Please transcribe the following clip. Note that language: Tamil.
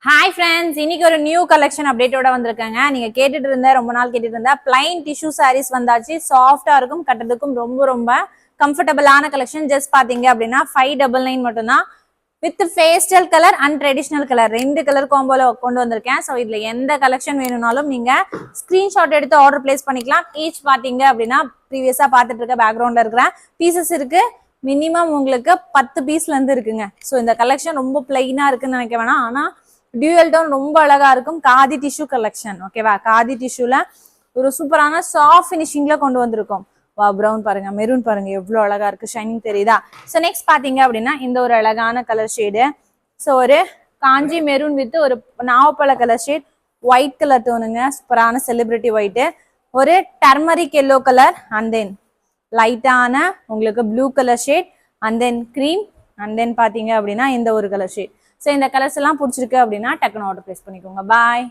Hi friends, இன்னைக்கு ஒரு நியூ கலெக்ஷன் அப்டேட்டோட வந்திருக்காங்க. நீங்க கேட்டுட்டு இருந்த ரொம்ப நாள் கேட்டுட்டு இருந்த plain tissue sarees வந்தாச்சு. சாஃப்ட்டா இருக்கும், கட்டறதுக்கும் ரொம்ப கம்ஃபர்ட்டபிளான கலெக்ஷன். ஜஸ்ட் பாத்தீங்க அப்படின்னா 599 மட்டும் தான். With pastel colour and traditional colour ரெண்டு கலர் காம்போல கொண்டு வந்திருக்கேன். ஸோ இதுல எந்த கலெக்ஷன் வேணும்னாலும் நீங்க ஸ்கிரீன்ஷாட் எடுத்து ஆர்டர் பிளேஸ் பண்ணிக்கலாம். ஈச் பாத்தீங்க அப்படின்னா ப்ரீவியஸா பார்த்துட்டு இருக்க பேக்ரவுண்ட்ல இருக்கிற பீசஸ் இருக்கு. மினிமம் உங்களுக்கு 10 பீஸ்ல இருந்து இருக்குங்க. ஸோ இந்த கலெக்ஷன் ரொம்ப பிளைனா இருக்குன்னு நினைக்க வேணாம். ஆனா டியூவல் டோன் ரொம்ப அழகா இருக்கும். காதி டிஷ்யூ கலெக்ஷன், ஓகேவா? காதி டிஷ்யூல ஒரு சூப்பரான சாஃப்ட் ஃபினிஷிங்ல கொண்டு வந்திருக்கோம். வா, ப்ரௌன் பாருங்க, மெரூன் பாருங்க, எவ்வளவு அழகா இருக்கு, ஷைனிங் தெரியுதா? ஸோ நெக்ஸ்ட் பாத்தீங்க அப்படின்னா இந்த ஒரு அழகான கலர் ஷேடு. ஸோ ஒரு காஞ்சி மெரூன் வித் ஒரு நாவப்பழ கலர் ஷேட், ஒயிட் கலர் டோனுங்க, சூப்பரான செலிபிரிட்டி ஒயிட், ஒரு turmeric yellow colour, and then லைட்டான உங்களுக்கு blue colour shade, and then cream, and then பாத்தீங்க அப்படின்னா இந்த ஒரு கலர் ஷேட். ஸோ இந்த கலர்ஸ் எல்லாம் பிடிச்சிருக்கு அப்படின்னா டக்குன்னு ஆர்டர் பிளேஸ் பண்ணிக்கோங்க. பாய்.